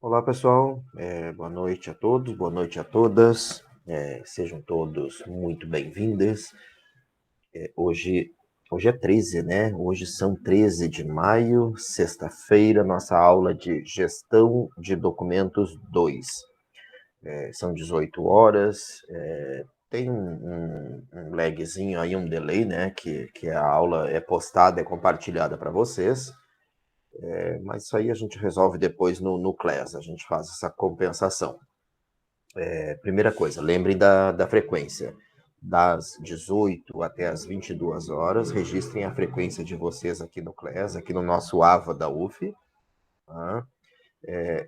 Olá, pessoal. Boa noite a todos, boa noite a todas. Sejam todos muito bem-vindos. Hoje é 13, né? Hoje são 13 de maio, sexta-feira, nossa aula de Gestão de Documentos 2. São 18 horas. Tem um lagzinho aí, um delay, né? Que a aula é postada, é compartilhada para vocês. Mas isso aí a gente resolve depois no Class, a gente faz essa compensação. Primeira coisa, lembrem da frequência. Das 18 até as 22 horas, registrem a frequência de vocês aqui no Class, aqui no nosso AVA da UF. Tá?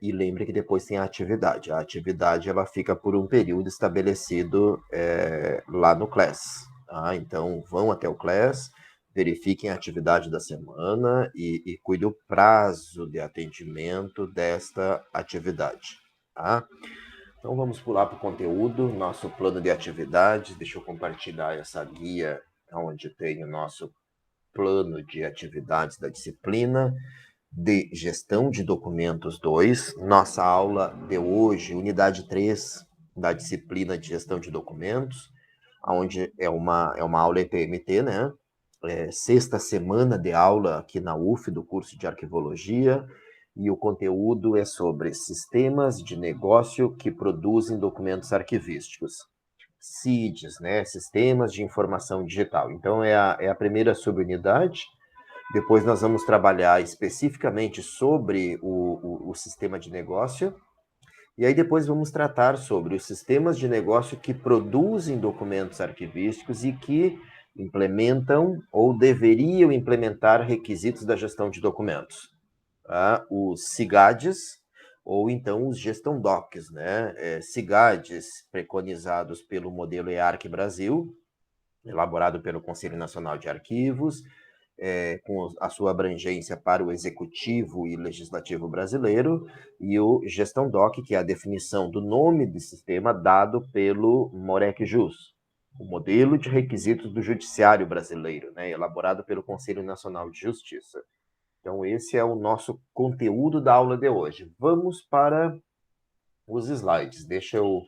E lembre que depois tem a atividade. A atividade ela fica por um período estabelecido lá no Class. Tá? Então, vão até o Class, verifiquem a atividade da semana e cuide o prazo de atendimento desta atividade. Tá? Então vamos pular para o conteúdo, nosso plano de atividades. Deixa eu compartilhar essa guia onde tem o nosso plano de atividades da disciplina de Gestão de Documentos 2. Nossa aula de hoje, unidade 3 da disciplina de Gestão de Documentos, onde é uma aula EPMT, né? Sexta semana de aula aqui na UF do curso de Arquivologia, e o conteúdo é sobre sistemas de negócio que produzem documentos arquivísticos. SIDs, né? Sistemas de Informação Digital. Então, é a primeira subunidade. Depois nós vamos trabalhar especificamente sobre o sistema de negócio. E aí depois vamos tratar sobre os sistemas de negócio que produzem documentos arquivísticos e que implementam ou deveriam implementar requisitos da gestão de documentos. Tá? Os SIGADs, ou então os Gestão Docs, né? SIGADs preconizados pelo modelo EARC Brasil, elaborado pelo Conselho Nacional de Arquivos, com a sua abrangência para o Executivo e Legislativo brasileiro, e o Gestão Doc, que é a definição do nome do sistema dado pelo Morec Jus, o modelo de requisitos do Judiciário brasileiro, né, elaborado pelo Conselho Nacional de Justiça. Então, esse é o nosso conteúdo da aula de hoje. Vamos para os slides. Deixa eu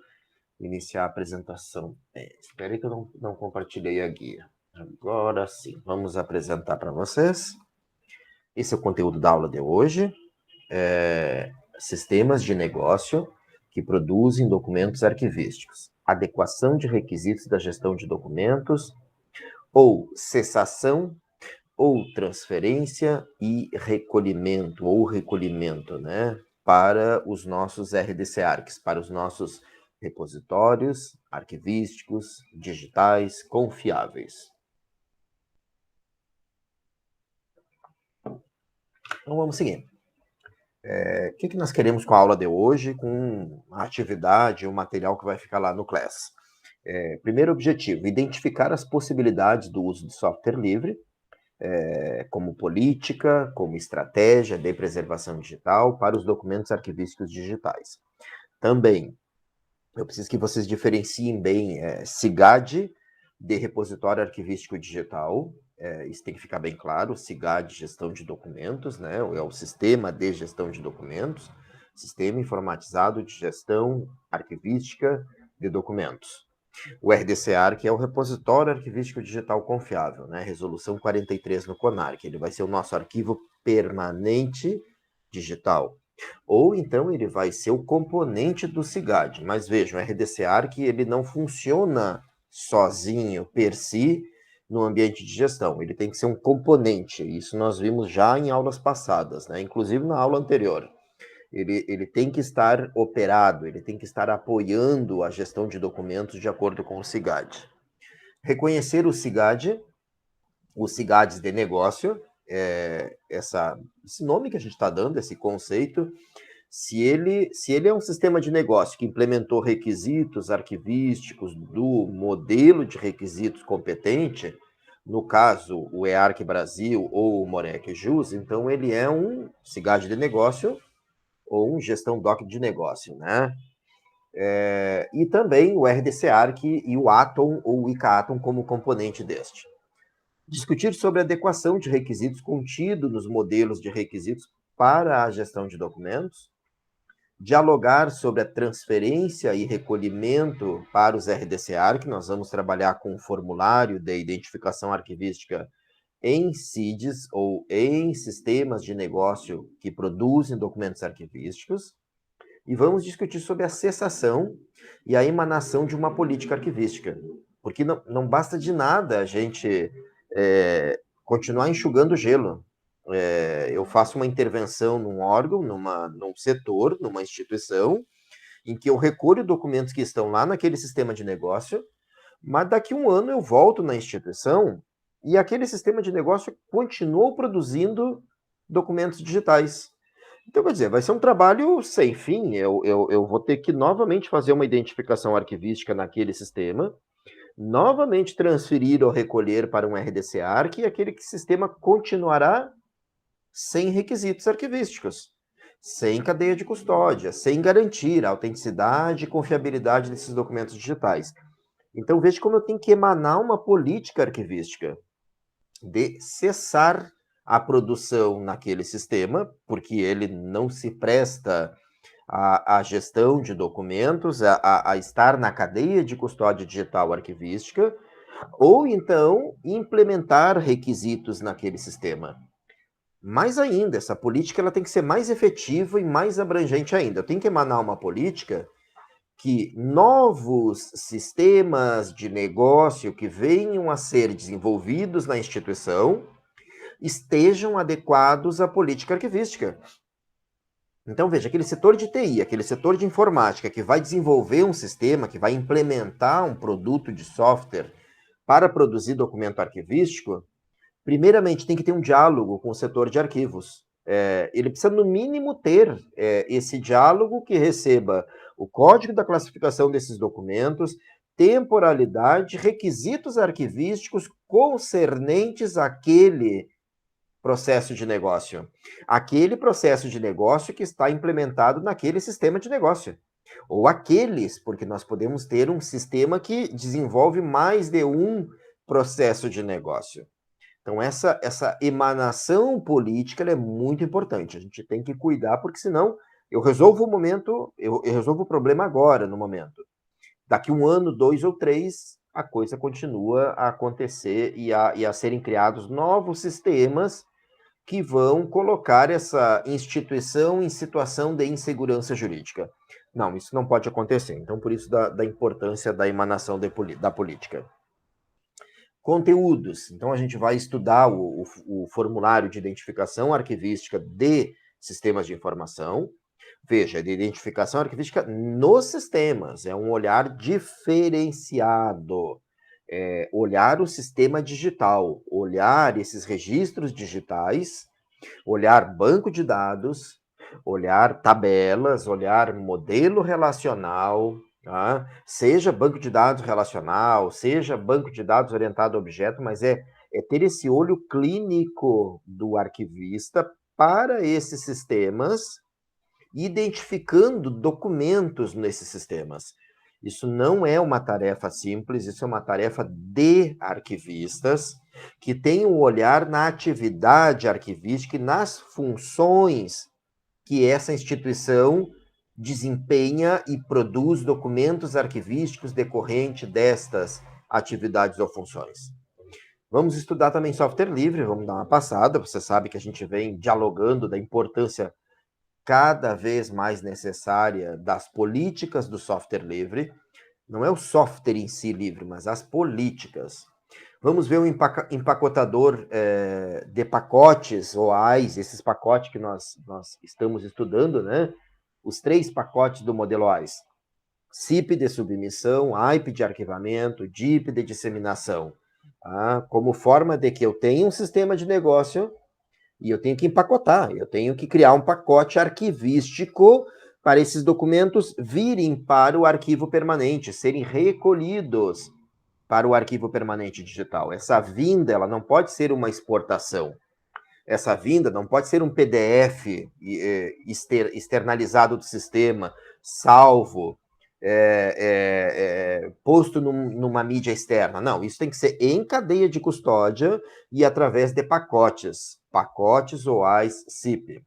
iniciar a apresentação. Espera aí que eu não compartilhei a guia. Agora sim, vamos apresentar para vocês. Esse é o conteúdo da aula de hoje. Sistemas de negócio que produzem documentos arquivísticos. Adequação de requisitos da gestão de documentos, ou cessação, ou transferência e recolhimento, né? Para os nossos RDC-ARCs, para os nossos repositórios arquivísticos, digitais, confiáveis. Então vamos seguir. O que nós queremos com a aula de hoje, com a atividade, o material que vai ficar lá no Class? Primeiro objetivo, identificar as possibilidades do uso de software livre, como política, como estratégia de preservação digital para os documentos arquivísticos digitais. Também, eu preciso que vocês diferenciem bem SIGAD de repositório arquivístico digital. Isso tem que ficar bem claro. SIGAD, gestão de documentos, né? É o sistema de gestão de documentos, sistema informatizado de gestão arquivística de documentos. O RDCAR, que é o repositório arquivístico digital confiável, né? Resolução 43 no CONARC. Ele vai ser o nosso arquivo permanente digital. Ou então ele vai ser o componente do SIGAD. Mas vejam, o RDCAR que ele não funciona sozinho, per si, no ambiente de gestão. Ele tem que ser um componente. Isso nós vimos já em aulas passadas, né? Inclusive na aula anterior. Ele tem que estar operado, ele tem que estar apoiando a gestão de documentos de acordo com o SIGAD. Reconhecer o SIGAD, os SIGADs de negócio, esse nome que a gente está dando, esse conceito, se ele é um sistema de negócio que implementou requisitos arquivísticos do modelo de requisitos competente, no caso, o EARC Brasil ou o Morec Jus, então ele é um SIGAD de negócio ou um gestão doc de negócio, né? E também o RDC-ARC e o Atom ou o ICA-Atom como componente deste. Discutir sobre a adequação de requisitos contido nos modelos de requisitos para a gestão de documentos. dialogar sobre a transferência e recolhimento para os RDCAR, que nós vamos trabalhar com o formulário de identificação arquivística em CIDs ou em sistemas de negócio que produzem documentos arquivísticos, e vamos discutir sobre a cessação e a emanação de uma política arquivística, porque não basta de nada a gente continuar enxugando gelo. Eu faço uma intervenção num órgão, num setor, numa instituição, em que eu recolho documentos que estão lá naquele sistema de negócio, mas daqui a um ano eu volto na instituição e aquele sistema de negócio continuou produzindo documentos digitais. Então, quer dizer, vai ser um trabalho sem fim. Eu vou ter que novamente fazer uma identificação arquivística naquele sistema, novamente transferir ou recolher para um RDC-ARC, e aquele sistema continuará sem requisitos arquivísticos, sem cadeia de custódia, sem garantir a autenticidade e confiabilidade desses documentos digitais. Então, veja como eu tenho que emanar uma política arquivística de cessar a produção naquele sistema, porque ele não se presta à gestão de documentos, a estar na cadeia de custódia digital arquivística, ou então implementar requisitos naquele sistema. Mais ainda, essa política ela tem que ser mais efetiva e mais abrangente ainda. Eu tenho que emanar uma política que novos sistemas de negócio que venham a ser desenvolvidos na instituição estejam adequados à política arquivística. Então, veja, aquele setor de TI, aquele setor de informática que vai desenvolver um sistema, que vai implementar um produto de software para produzir documento arquivístico, primeiramente tem que ter um diálogo com o setor de arquivos. Ele precisa, no mínimo, ter esse diálogo que receba o código da classificação desses documentos, temporalidade, requisitos arquivísticos concernentes àquele processo de negócio. Aquele processo de negócio que está implementado naquele sistema de negócio. Ou aqueles, porque nós podemos ter um sistema que desenvolve mais de um processo de negócio. Então, essa emanação política ela é muito importante. A gente tem que cuidar, porque senão eu resolvo o momento, eu resolvo o problema agora, no momento. Daqui um ano, 2 ou 3, a coisa continua a acontecer e a serem criados novos sistemas que vão colocar essa instituição em situação de insegurança jurídica. Não, isso não pode acontecer. Então, por isso da importância da emanação da política. Conteúdos. Então, a gente vai estudar o formulário de identificação arquivística de sistemas de informação. Veja, de identificação arquivística nos sistemas. É um olhar diferenciado. Olhar o sistema digital, olhar esses registros digitais, olhar banco de dados, olhar tabelas, olhar modelo relacional, tá? Seja banco de dados relacional, seja banco de dados orientado a objeto, mas é ter esse olho clínico do arquivista para esses sistemas, identificando documentos nesses sistemas. Isso não é uma tarefa simples, isso é uma tarefa de arquivistas que têm um olhar na atividade arquivística e nas funções que essa instituição desempenha e produz documentos arquivísticos decorrente destas atividades ou funções. Vamos estudar também software livre, vamos dar uma passada. Você sabe que a gente vem dialogando da importância cada vez mais necessária das políticas do software livre. Não é o software em si livre, mas as políticas. Vamos ver um empacotador de pacotes OAIs, esses pacotes que nós estamos estudando, né? Os 3 pacotes do modelo OAIs. CIP de submissão, AIP de arquivamento, DIP de disseminação. Tá? Como forma de que eu tenha um sistema de negócio e eu tenho que empacotar, eu tenho que criar um pacote arquivístico para esses documentos virem para o arquivo permanente, serem recolhidos para o arquivo permanente digital. Essa vinda, ela não pode ser uma exportação. Essa vinda não pode ser um PDF externalizado do sistema, salvo, posto numa mídia externa. Não, isso tem que ser em cadeia de custódia e através de pacotes OAIs CIP.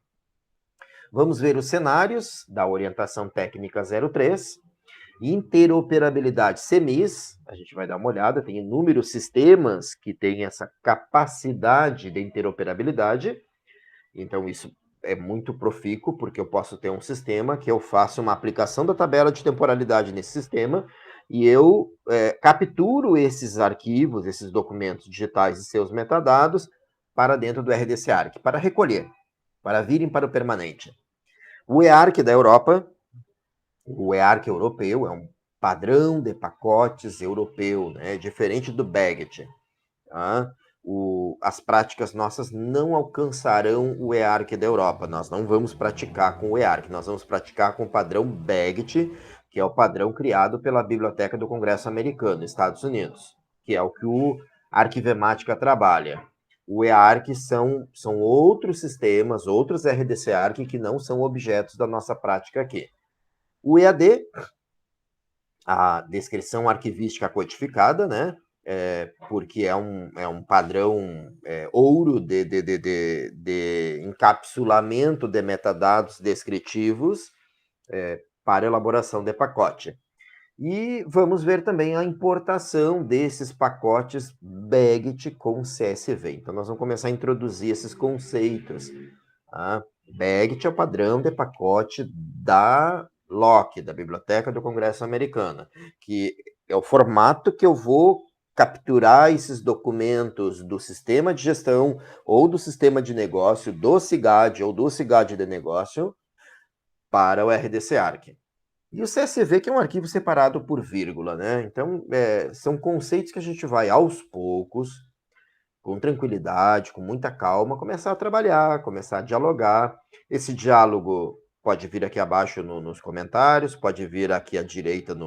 Vamos ver os cenários da orientação técnica 03. Interoperabilidade CMIS, a gente vai dar uma olhada, tem inúmeros sistemas que têm essa capacidade de interoperabilidade, então isso é muito profícuo, porque eu posso ter um sistema que eu faço uma aplicação da tabela de temporalidade nesse sistema, e eu capturo esses arquivos, esses documentos digitais e seus metadados para dentro do RDC-ARC, para recolher, para virem para o permanente. O EARC da Europa, o EARC europeu, é um padrão de pacotes europeu, né? Diferente do BAGIT. Tá? As práticas nossas não alcançarão o EARC da Europa. Nós não vamos praticar com o EARC, nós vamos praticar com o padrão BAGIT, que é o padrão criado pela Biblioteca do Congresso Americano, Estados Unidos, que é o que o Arquivemática trabalha. O EARC são outros sistemas, outros RDC-ARC que não são objetos da nossa prática aqui. O EAD, a descrição arquivística codificada, né? Porque é um padrão ouro de encapsulamento de metadados descritivos para elaboração de pacote. E vamos ver também a importação desses pacotes BAGIT com CSV. Então, nós vamos começar a introduzir esses conceitos. Tá? BAGIT é o padrão de pacote da LOC, da Biblioteca do Congresso Americana, que é o formato que eu vou capturar esses documentos do sistema de gestão ou do sistema de negócio, do SIGAD ou do SIGAD de negócio, para o RDC-ARC. E o CSV, que é um arquivo separado por vírgula, né? Então, são conceitos que a gente vai, aos poucos, com tranquilidade, com muita calma, começar a trabalhar, começar a dialogar. Esse diálogo pode vir aqui abaixo nos comentários, pode vir aqui à direita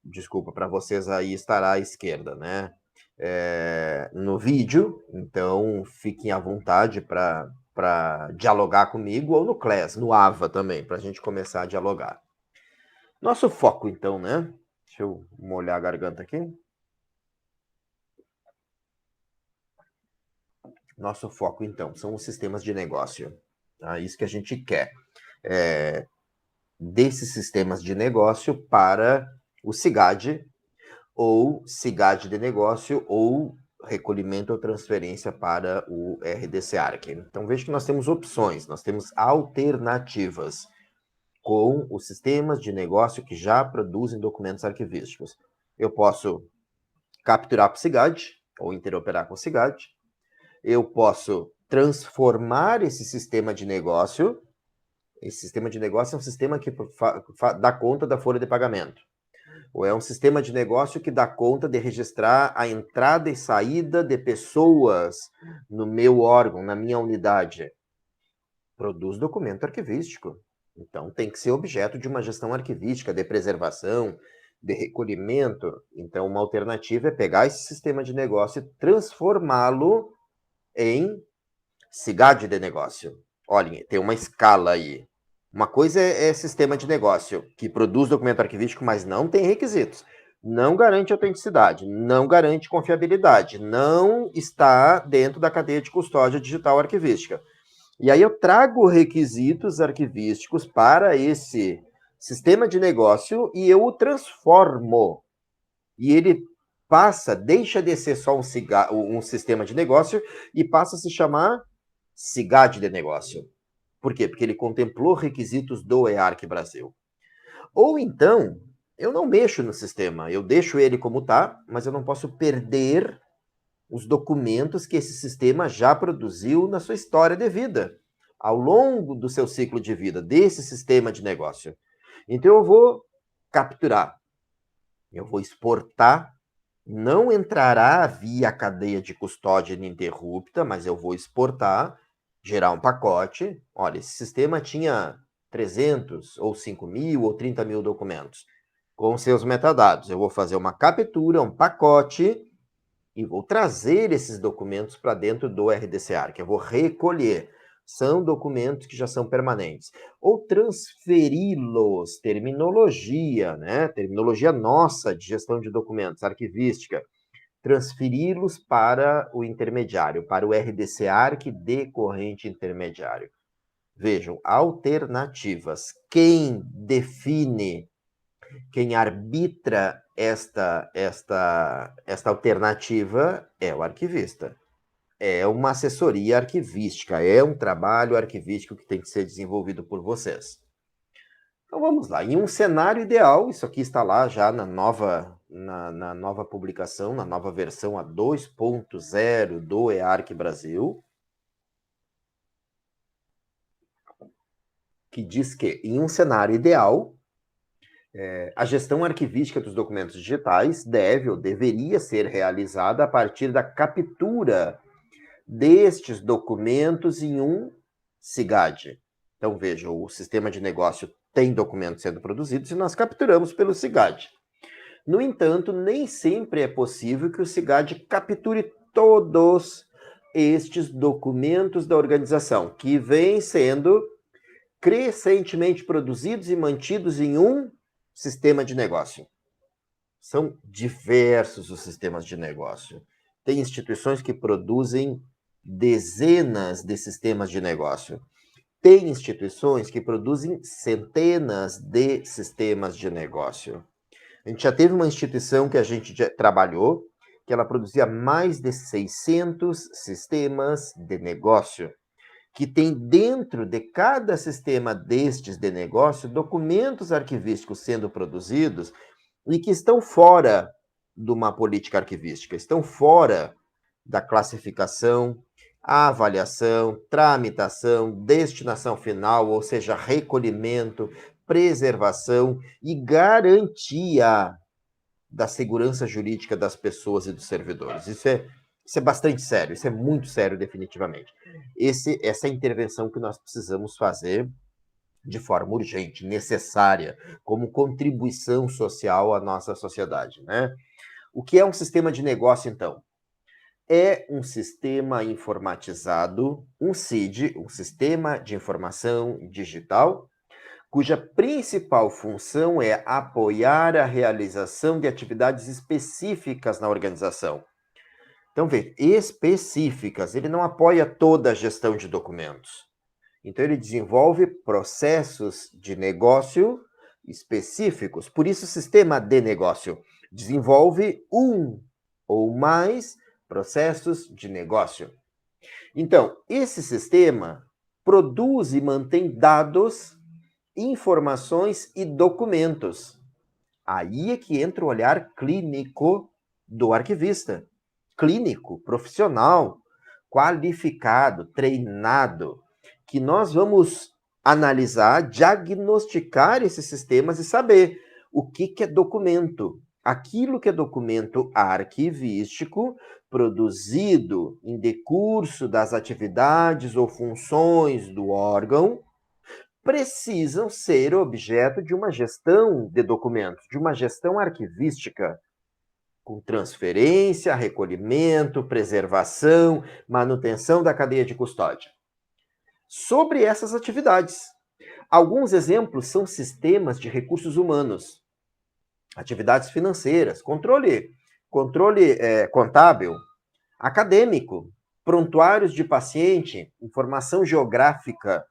desculpa, para vocês aí estará à esquerda, né? No vídeo, então fiquem à vontade para dialogar comigo, ou no Class, no AVA também, para a gente começar a dialogar. Nosso foco, então, né? Deixa eu molhar a garganta aqui. Nosso foco, então, são os sistemas de negócio. Tá? Isso que a gente quer. Desses sistemas de negócio para o SIGAD, ou SIGAD de negócio, ou recolhimento ou transferência para o RDC-ARC. Então, veja que nós temos opções, nós temos alternativas com os sistemas de negócio que já produzem documentos arquivísticos. Eu posso capturar para o SIGAD, ou interoperar com o SIGAD. Eu posso transformar esse sistema de negócio. Esse sistema de negócio é um sistema que dá conta da folha de pagamento. Ou é um sistema de negócio que dá conta de registrar a entrada e saída de pessoas no meu órgão, na minha unidade. Produz documento arquivístico. Então, tem que ser objeto de uma gestão arquivística, de preservação, de recolhimento. Então, uma alternativa é pegar esse sistema de negócio e transformá-lo em SIGAD de negócio. Olhem, tem uma escala aí. Uma coisa é sistema de negócio, que produz documento arquivístico, mas não tem requisitos. Não garante autenticidade, não garante confiabilidade, não está dentro da cadeia de custódia digital arquivística. E aí eu trago requisitos arquivísticos para esse sistema de negócio e eu o transformo. E ele deixa de ser só um sistema de negócio e passa a se chamar SIGAD de negócio. Por quê? Porque ele contemplou requisitos do EARC Brasil. Ou então, eu não mexo no sistema, eu deixo ele como está, mas eu não posso perder os documentos que esse sistema já produziu na sua história de vida, ao longo do seu ciclo de vida, desse sistema de negócio. Então eu vou capturar, eu vou exportar, não entrará via cadeia de custódia ininterrupta, mas eu vou exportar, gerar um pacote. Olha, esse sistema tinha 300, ou 5.000, ou 30.000 documentos, com seus metadados. Eu vou fazer uma captura, um pacote, e vou trazer esses documentos para dentro do RDC-ARC. Eu vou recolher. São documentos que já são permanentes. Ou transferi-los, terminologia, né? Terminologia nossa de gestão de documentos, arquivística. Transferi-los para o intermediário, para o RDC-ARC de corrente intermediário. Vejam, alternativas. Quem define, quem arbitra esta alternativa é o arquivista. É uma assessoria arquivística, é um trabalho arquivístico que tem que ser desenvolvido por vocês. Então vamos lá, em um cenário ideal, isso aqui está lá já na nova publicação, na nova versão a 2.0 do EARC Brasil, que diz que em um cenário ideal, a gestão arquivística dos documentos digitais deve ou deveria ser realizada a partir da captura destes documentos em um SIGAD. Então, veja, o sistema de negócio tem documentos sendo produzidos e nós capturamos pelo SIGAD. No entanto, nem sempre é possível que o SIGAD capture todos estes documentos da organização, que vêm sendo crescentemente produzidos e mantidos em um sistema de negócio. São diversos os sistemas de negócio. Tem instituições que produzem dezenas de sistemas de negócio. Tem instituições que produzem centenas de sistemas de negócio. A gente já teve uma instituição que a gente já trabalhou, que ela produzia mais de 600 sistemas de negócio, que tem dentro de cada sistema destes de negócio documentos arquivísticos sendo produzidos e que estão fora de uma política arquivística, estão fora da classificação, avaliação, tramitação, destinação final, ou seja, recolhimento, preservação e garantia da segurança jurídica das pessoas e dos servidores. Isso é bastante sério, isso é muito sério, definitivamente. Essa é a intervenção que nós precisamos fazer de forma urgente, necessária, como contribuição social à nossa sociedade, né? O que é um sistema de negócio, então? É um sistema informatizado, um SID, um Sistema de Informação Digital, cuja principal função é apoiar a realização de atividades específicas na organização. Então, veja, específicas, ele não apoia toda a gestão de documentos. Então, ele desenvolve processos de negócio específicos. Por isso, o sistema de negócio desenvolve um ou mais processos de negócio. Então, esse sistema produz e mantém dados, informações e documentos. Aí é que entra o olhar clínico do arquivista. Clínico, profissional, qualificado, treinado, que nós vamos analisar, diagnosticar esses sistemas e saber o que é documento. Aquilo que é documento arquivístico, produzido em decurso das atividades ou funções do órgão, precisam ser objeto de uma gestão de documentos, de uma gestão arquivística, com transferência, recolhimento, preservação, manutenção da cadeia de custódia. Sobre essas atividades, alguns exemplos são sistemas de recursos humanos, atividades financeiras, controle contábil, acadêmico, prontuários de paciente, informação geográfica.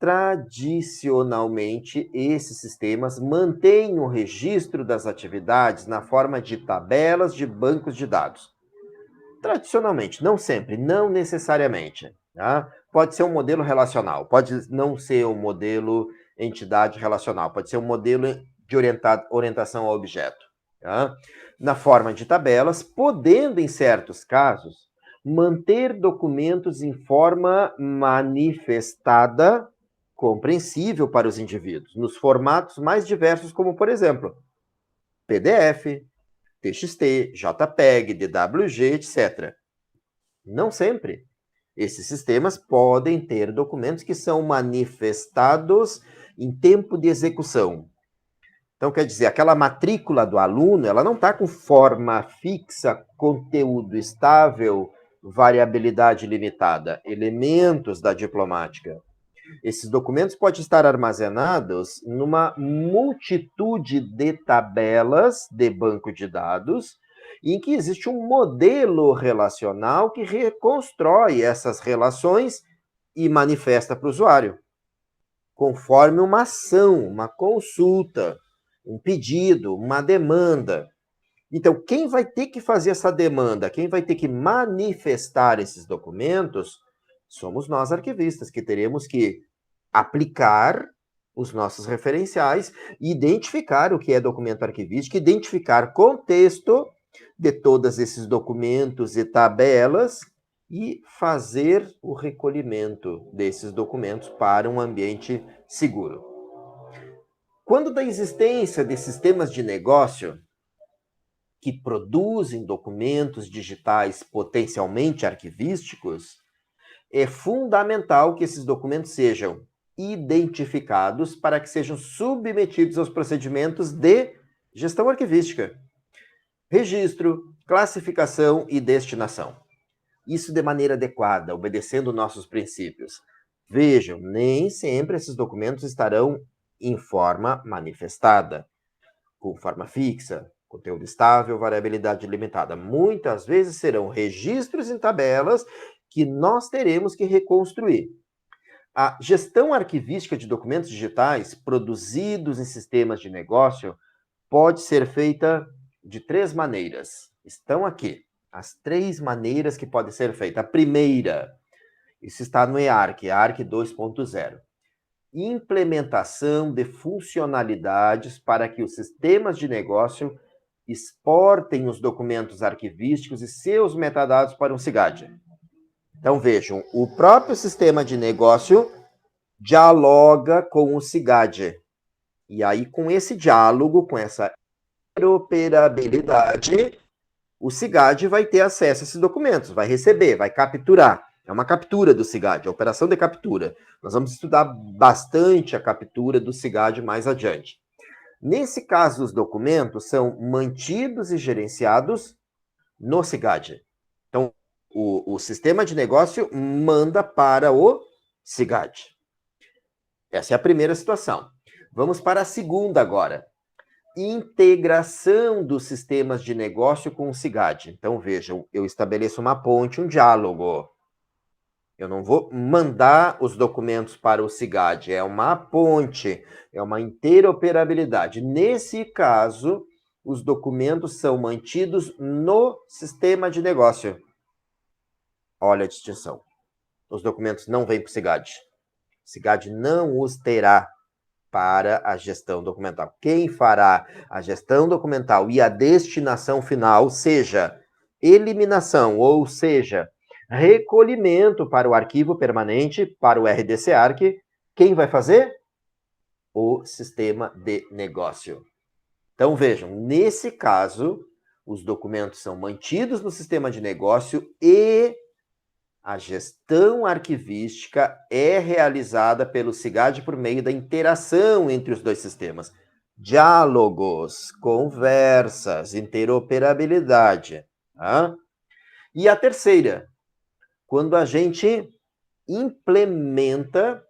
Tradicionalmente, esses sistemas mantêm o registro das atividades na forma de tabelas de bancos de dados. Tradicionalmente, não sempre, não necessariamente. Tá? Pode ser um modelo relacional, pode não ser um modelo entidade relacional, pode ser um modelo de orientação ao objeto. Tá? Na forma de tabelas, podendo, em certos casos, manter documentos em forma manifestada, compreensível para os indivíduos, nos formatos mais diversos, como, por exemplo, PDF, TXT, JPEG, DWG, etc. Não sempre. Esses sistemas podem ter documentos que são manifestados em tempo de execução. Então, quer dizer, aquela matrícula do aluno, ela não está com forma fixa, conteúdo estável, variabilidade limitada, elementos da diplomática. Esses documentos podem estar armazenados numa multitude de tabelas de banco de dados, em que existe um modelo relacional que reconstrói essas relações e manifesta para o usuário, conforme uma ação, uma consulta, um pedido, uma demanda. Então, quem vai ter que fazer essa demanda, quem vai ter que manifestar esses documentos, somos nós arquivistas, que teremos que aplicar os nossos referenciais, identificar o que é documento arquivístico, identificar contexto de todos esses documentos e tabelas e fazer o recolhimento desses documentos para um ambiente seguro. Quando da existência de sistemas de negócio que produzem documentos digitais potencialmente arquivísticos, é fundamental que esses documentos sejam identificados para que sejam submetidos aos procedimentos de gestão arquivística, registro, classificação e destinação. Isso de maneira adequada, obedecendo nossos princípios. Vejam, nem sempre esses documentos estarão em forma manifestada, com forma fixa, conteúdo estável, variabilidade limitada. Muitas vezes serão registros em tabelas que nós teremos que reconstruir. A gestão arquivística de documentos digitais produzidos em sistemas de negócio pode ser feita de 3 maneiras. Estão aqui as 3 maneiras que pode ser feita. A primeira, isso está no EARC 2.0. Implementação de funcionalidades para que os sistemas de negócio exportem os documentos arquivísticos e seus metadados para um SIGAD. Então, vejam, o próprio sistema de negócio dialoga com o SIGAD. E aí, com esse diálogo, com essa interoperabilidade, o SIGAD vai ter acesso a esses documentos, vai receber, vai capturar. É uma captura do SIGAD, a operação de captura. Nós vamos estudar bastante a captura do SIGAD mais adiante. Nesse caso, os documentos são mantidos e gerenciados no SIGAD. Então, o sistema de negócio manda para o SIGAD. Essa é a primeira situação. Vamos para a segunda agora. Integração dos sistemas de negócio com o SIGAD. Então, vejam, eu estabeleço uma ponte, um diálogo. Eu não vou mandar os documentos para o SIGAD, é uma ponte, é uma interoperabilidade. Nesse caso, os documentos são mantidos no sistema de negócio. Olha a distinção. Os documentos não vêm para o SIGAD. O SIGAD não os terá para a gestão documental. Quem fará a gestão documental e a destinação final, seja eliminação, ou seja, recolhimento para o arquivo permanente, para o RDC-ARC, quem vai fazer? O sistema de negócio. Então, vejam, nesse caso, os documentos são mantidos no sistema de negócio e a gestão arquivística é realizada pelo SIGAD por meio da interação entre os dois sistemas. Diálogos, conversas, interoperabilidade. Tá? E a terceira, quando a gente implementa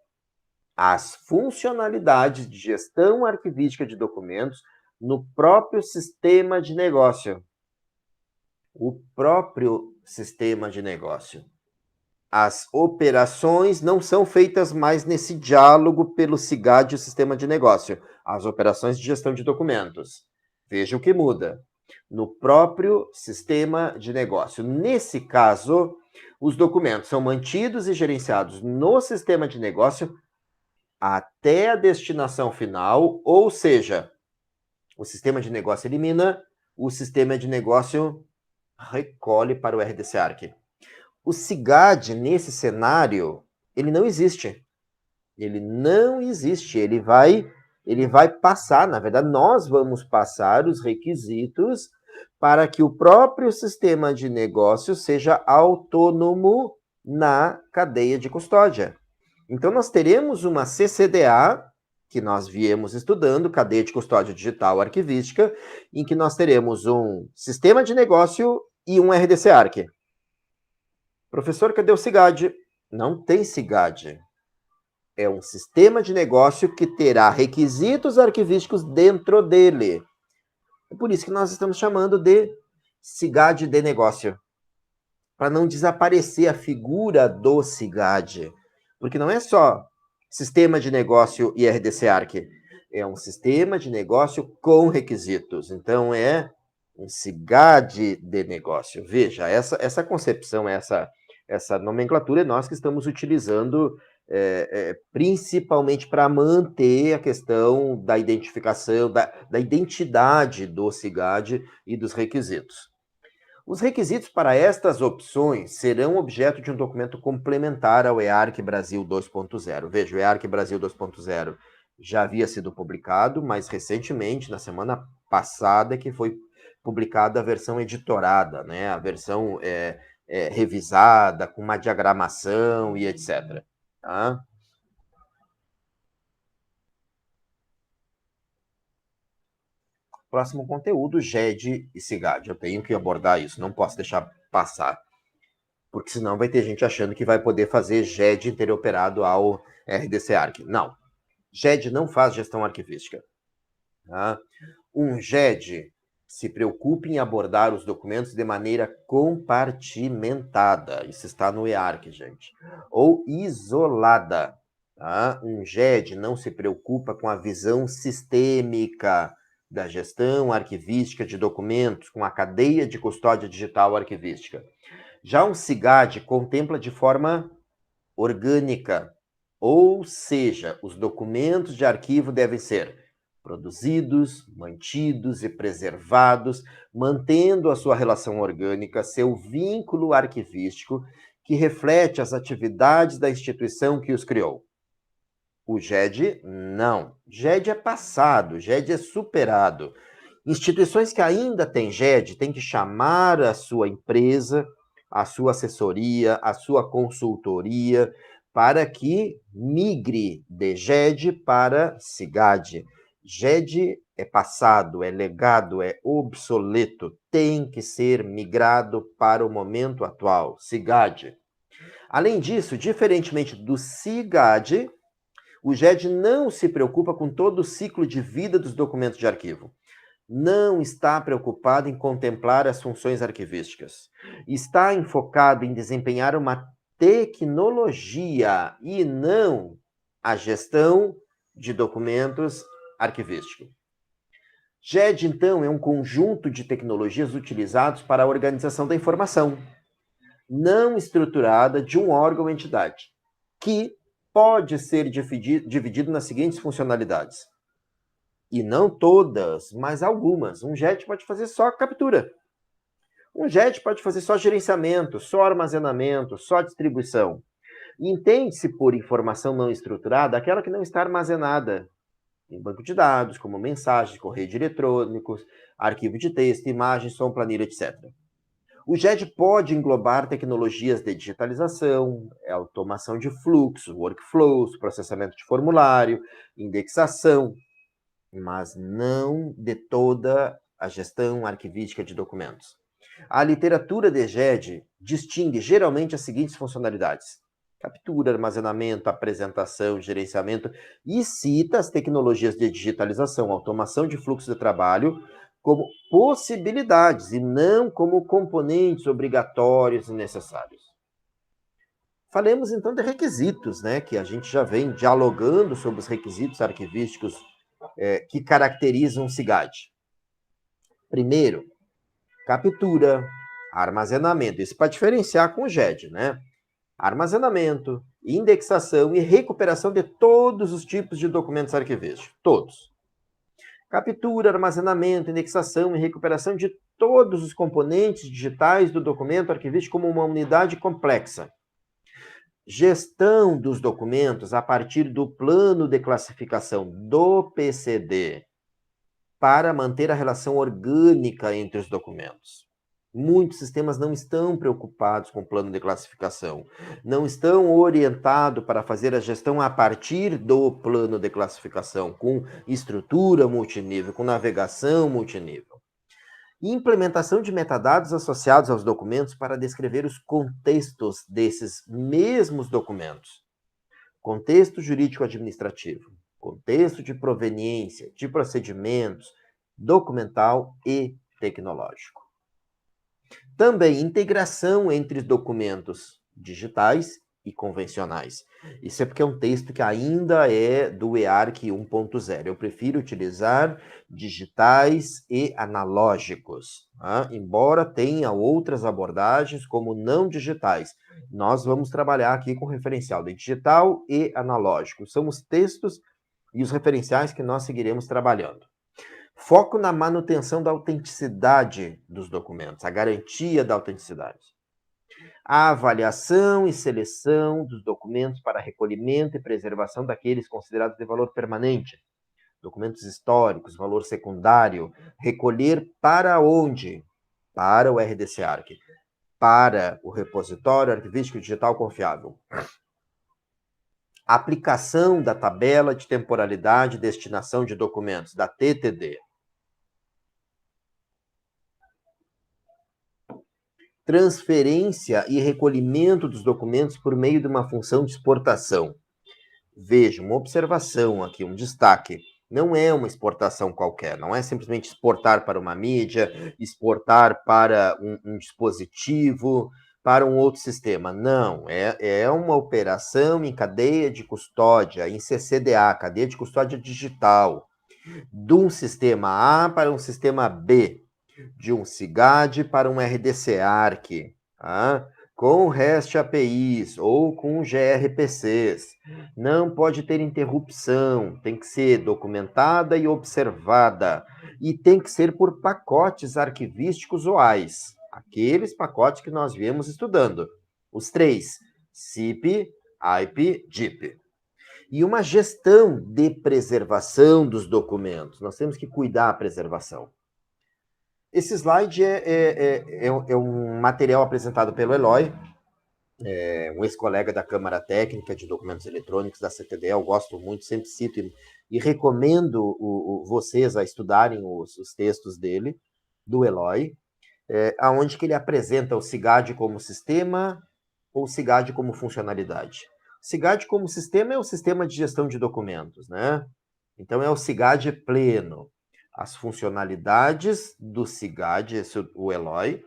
as funcionalidades de gestão arquivística de documentos no próprio sistema de negócio. O próprio sistema de negócio. As operações não são feitas mais nesse diálogo pelo SIGAD e o sistema de negócio. As operações de gestão de documentos. Veja o que muda. No próprio sistema de negócio. Nesse caso, os documentos são mantidos e gerenciados no sistema de negócio até a destinação final, ou seja, o sistema de negócio elimina, o sistema de negócio recolhe para o RDC-ARC. O SIGAD, nesse cenário, ele não existe. Ele não existe. Ele vai passar, na verdade, nós vamos passar os requisitos para que o próprio sistema de negócio seja autônomo na cadeia de custódia. Então, nós teremos uma CCDA, que nós viemos estudando, cadeia de custódia digital arquivística, em que nós teremos um sistema de negócio e um RDC-ARC. Professor, cadê o SIGAD? Não tem SIGAD. É um sistema de negócio que terá requisitos arquivísticos dentro dele. É por isso que nós estamos chamando de SIGAD de negócio. Para não desaparecer a figura do SIGAD. Porque não é só sistema de negócio e RDC Arc, é um sistema de negócio com requisitos. Então, é um SIGAD de negócio. Veja, essa concepção, essa nomenclatura é nós que estamos utilizando principalmente para manter a questão da identificação, da identidade do SIGAD e dos requisitos. Os requisitos para estas opções serão objeto de um documento complementar ao EARC Brasil 2.0. Veja, o EARC Brasil 2.0 já havia sido publicado, mas recentemente, na semana passada, que foi publicada a versão editorada, né? A versão revisada, com uma diagramação e etc. Tá? Próximo conteúdo, GED e SIGAD. Eu tenho que abordar isso, não posso deixar passar, porque senão vai ter gente achando que vai poder fazer GED interoperado ao RDC Arc. Não. GED não faz gestão arquivística. Tá? Um GED se preocupa em abordar os documentos de maneira compartimentada. Isso está no EARC, gente. Ou isolada. Tá? Um GED não se preocupa com a visão sistêmica da gestão arquivística de documentos, com a cadeia de custódia digital arquivística. Já um SIGAD contempla de forma orgânica, ou seja, os documentos de arquivo devem ser produzidos, mantidos e preservados, mantendo a sua relação orgânica, seu vínculo arquivístico, que reflete as atividades da instituição que os criou. O GED, não. GED é passado, GED é superado. Instituições que ainda têm GED têm que chamar a sua empresa, a sua assessoria, a sua consultoria, para que migre de GED para SIGAD. GED é passado, é legado, é obsoleto, tem que ser migrado para o momento atual, SIGAD. Além disso, diferentemente do SIGAD, o GED não se preocupa com todo o ciclo de vida dos documentos de arquivo. Não está preocupado em contemplar as funções arquivísticas. Está enfocado em desempenhar uma tecnologia e não a gestão de documentos arquivísticos. GED, então, é um conjunto de tecnologias utilizados para a organização da informação, não estruturada de um órgão ou entidade, que pode ser dividido nas seguintes funcionalidades. E não todas, mas algumas. Um JET pode fazer só captura. Um JET pode fazer só gerenciamento, só armazenamento, só distribuição. Entende-se por informação não estruturada aquela que não está armazenada em banco de dados, como mensagens, correios eletrônicos, arquivo de texto, imagem, som, planilha, etc. O GED pode englobar tecnologias de digitalização, automação de fluxo, workflows, processamento de formulário, indexação, mas não de toda a gestão arquivística de documentos. A literatura de GED distingue geralmente as seguintes funcionalidades: captura, armazenamento, apresentação, gerenciamento, e cita as tecnologias de digitalização, automação de fluxo de trabalho como possibilidades e não como componentes obrigatórios e necessários. Falemos então de requisitos, né, que a gente já vem dialogando sobre os requisitos arquivísticos que caracterizam o SIGAD. Primeiro, captura, armazenamento. Isso para diferenciar com o GED, né? Armazenamento, indexação e recuperação de todos os tipos de documentos arquivísticos. Todos. Captura, armazenamento, indexação e recuperação de todos os componentes digitais do documento arquivístico como uma unidade complexa. Gestão dos documentos a partir do plano de classificação do PCD para manter a relação orgânica entre os documentos. Muitos sistemas não estão preocupados com o plano de classificação, não estão orientados para fazer a gestão a partir do plano de classificação, com estrutura multinível, com navegação multinível. Implementação de metadados associados aos documentos para descrever os contextos desses mesmos documentos. Contexto jurídico-administrativo, contexto de proveniência, de procedimentos, documental e tecnológico. Também integração entre documentos digitais e convencionais. Isso é porque é um texto que ainda é do EARC 1.0. Eu prefiro utilizar digitais e analógicos, tá? Embora tenha outras abordagens como não digitais. Nós vamos trabalhar aqui com referencial de digital e analógico. São os textos e os referenciais que nós seguiremos trabalhando. Foco na manutenção da autenticidade dos documentos, a garantia da autenticidade. A avaliação e seleção dos documentos para recolhimento e preservação daqueles considerados de valor permanente. Documentos históricos, valor secundário. Recolher para onde? Para o RDC-ARC. Para o repositório arquivístico digital confiável. Aplicação da tabela de temporalidade e destinação de documentos, da TTD. Transferência e recolhimento dos documentos por meio de uma função de exportação. Veja, uma observação aqui, um destaque. Não é uma exportação qualquer, não é simplesmente exportar para uma mídia, exportar para um dispositivo, para um outro sistema. Não, é uma operação em cadeia de custódia, em CCDA, cadeia de custódia digital, de um sistema A para um sistema B, de um SIGAD para um RDC-ARC, tá? Com REST APIs ou com gRPCs. Não pode ter interrupção, tem que ser documentada e observada. E tem que ser por pacotes arquivísticos OAIs, aqueles pacotes que nós viemos estudando. Os três, CIP, IP, GIP. E uma gestão de preservação dos documentos. Nós temos que cuidar da preservação. Esse slide é um material apresentado pelo Eloy, um ex-colega da Câmara Técnica de Documentos Eletrônicos da CTD. Eu gosto muito, sempre cito e recomendo vocês a estudarem os textos dele, do Eloy, aonde que ele apresenta o SIGAD como sistema ou o SIGAD como funcionalidade. O SIGAD como sistema é o sistema de gestão de documentos, né? Então é o SIGAD pleno. As funcionalidades do SIGAD, esse é o Eloy,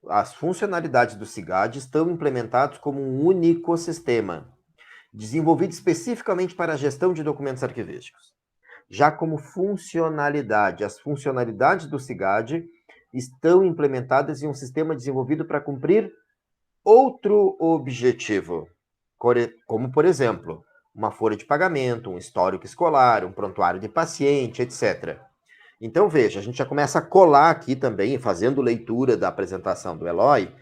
as funcionalidades do SIGAD estão implementadas como um único sistema, desenvolvido especificamente para a gestão de documentos arquivísticos. Já como funcionalidade, as funcionalidades do SIGAD estão implementadas em um sistema desenvolvido para cumprir outro objetivo, como, por exemplo, uma folha de pagamento, um histórico escolar, um prontuário de paciente, etc. Então, veja, a gente já começa a colar aqui também, fazendo leitura da apresentação do Eloy,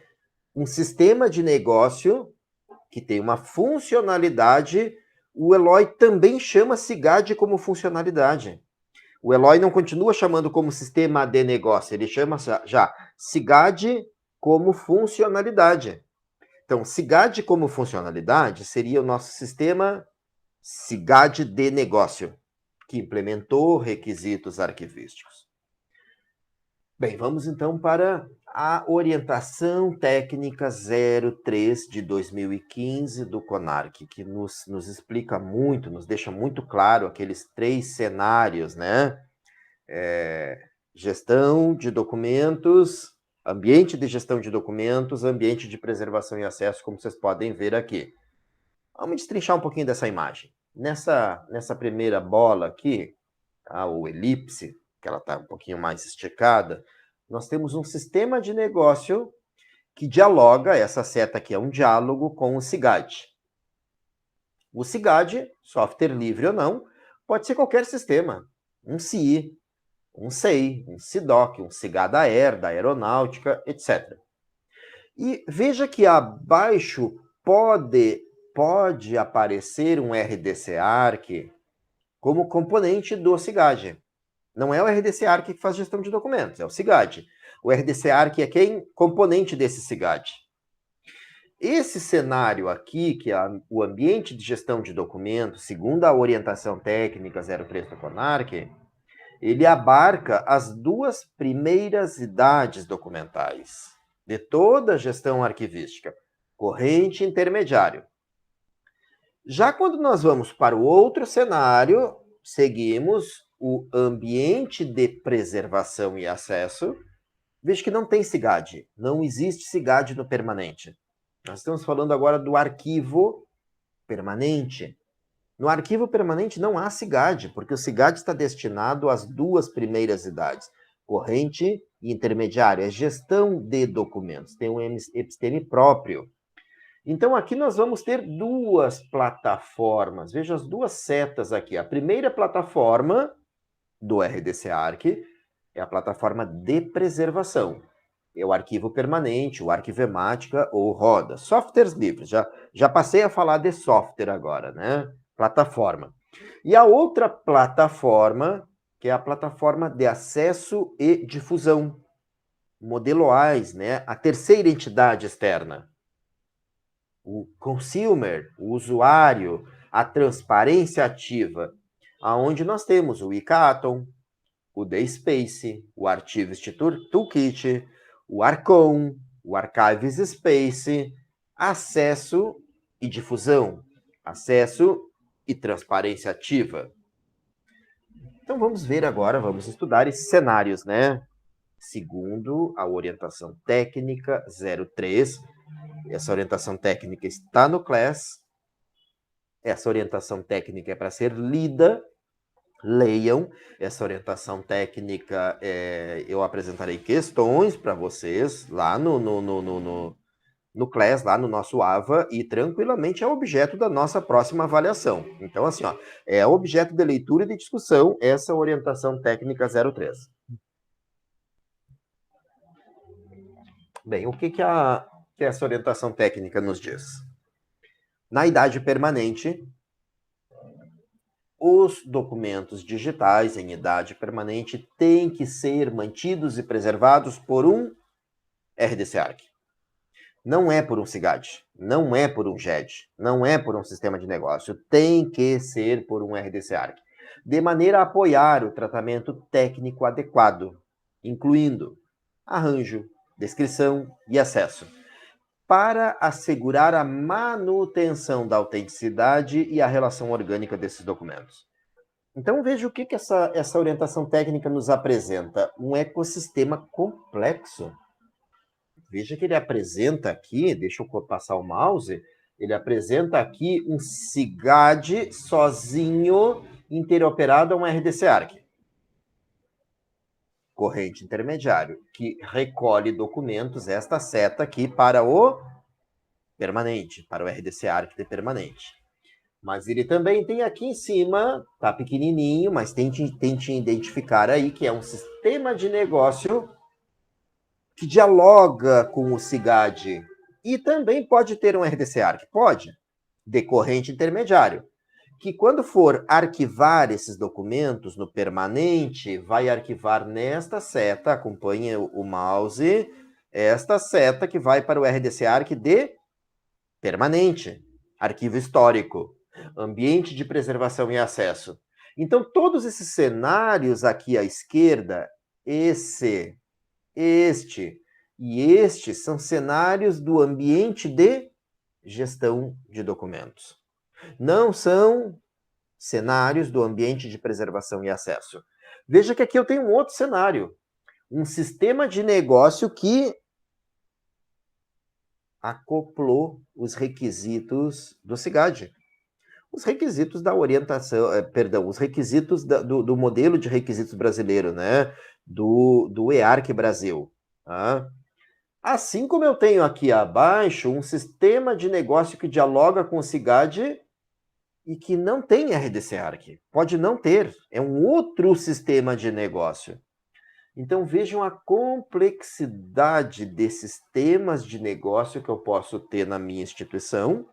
um sistema de negócio que tem uma funcionalidade. O Eloy também chama SIGAD como funcionalidade. O Eloy não continua chamando como sistema de negócio, ele chama já SIGAD como funcionalidade. Então, SIGAD como funcionalidade seria o nosso sistema SIGAD de negócio, que implementou requisitos arquivísticos. Bem, vamos então para a orientação técnica 03 de 2015 do CONARC, que nos explica muito, nos deixa muito claro aqueles 3 cenários, né? Gestão de documentos, ambiente de gestão de documentos, ambiente de preservação e acesso, como vocês podem ver aqui. Vamos destrinchar um pouquinho dessa imagem. Nessa primeira bola aqui, tá, ou elipse, que ela está um pouquinho mais esticada, nós temos um sistema de negócio que dialoga, essa seta aqui é um diálogo com o SIGAD. O SIGAD, software livre ou não, pode ser qualquer sistema, um CI, um CEI, um SIDOC, um SIGAD-AER, da aeronáutica, etc. E veja que abaixo pode aparecer um RDC-ARC como componente do SIGAD. Não é o RDC-ARC que faz gestão de documentos, é o SIGAD. O RDC-ARC é quem? Componente desse SIGAD. Esse cenário aqui, que é o ambiente de gestão de documentos, segundo a orientação técnica 03 do CONARC, ele abarca as 2 primeiras idades documentais de toda a gestão arquivística, corrente e intermediário. Já quando nós vamos para o outro cenário, seguimos o ambiente de preservação e acesso. Veja que não tem SIGAD, não existe SIGAD no permanente. Nós estamos falando agora do arquivo permanente. No arquivo permanente não há SIGAD, porque o SIGAD está destinado às duas primeiras idades, corrente e intermediário, é gestão de documentos, tem um episteme próprio. Então, aqui nós vamos ter duas plataformas, veja as duas setas aqui. A primeira plataforma do RDC-ARC é a plataforma de preservação. É o arquivo permanente, o Arquivemática ou Roda. Softwares livres, já passei a falar de software agora, né? Plataforma. E a outra plataforma, que é a plataforma de acesso e difusão. Modelo AIS, né? A terceira entidade externa. O consumer, o usuário, a transparência ativa, aonde nós temos o ICATON, o DSpace, o Archives Toolkit, o Arcon, o Archives Space, acesso e difusão, acesso e transparência ativa. Então vamos ver agora, vamos estudar esses cenários, né? Segundo a orientação técnica 03, essa orientação técnica está no Class, essa orientação técnica é para ser lida, leiam essa orientação técnica, eu apresentarei questões para vocês lá no Class, lá no nosso AVA, e tranquilamente é objeto da nossa próxima avaliação. Então, assim, ó, é objeto de leitura e de discussão essa orientação técnica 03. Bem, o que essa orientação técnica nos diz? Na idade permanente, os documentos digitais em idade permanente têm que ser mantidos e preservados por um RDC-ARC. Não é por um SIGAD, não é por um GED, não é por um sistema de negócio, tem que ser por um RDC-ARC, de maneira a apoiar o tratamento técnico adequado, incluindo arranjo, descrição e acesso, para assegurar a manutenção da autenticidade e a relação orgânica desses documentos. Então, veja o que essa orientação técnica nos apresenta. Um ecossistema complexo. Veja que ele apresenta aqui, deixa eu passar o mouse, ele apresenta aqui um SIGAD sozinho, interoperado a um RDC-ARC. Corrente intermediário, que recolhe documentos, esta seta aqui para o permanente, para o RDC-ARC de permanente. Mas ele também tem aqui em cima, tá pequenininho, mas tente identificar aí que é um sistema de negócio que dialoga com o SIGAD. E também pode ter um RDC-ARC, pode, de corrente intermediário, que quando for arquivar esses documentos no permanente, vai arquivar nesta seta, acompanhe o mouse, esta seta que vai para o RDC-ARC de permanente, arquivo histórico, ambiente de preservação e acesso. Então, todos esses cenários aqui à esquerda, este e este, são cenários do ambiente de gestão de documentos. Não são cenários do ambiente de preservação e acesso. Veja que aqui eu tenho um outro cenário. Um sistema de negócio que acoplou os requisitos do SIGAD. Os requisitos da orientação, os requisitos do modelo de requisitos brasileiro, né? Do EARC Brasil. Tá? Assim como eu tenho aqui abaixo um sistema de negócio que dialoga com o SIGAD e que não tem RDC-ARC. Pode não ter, é um outro sistema de negócio. Então vejam a complexidade desses temas de negócio que eu posso ter na minha instituição.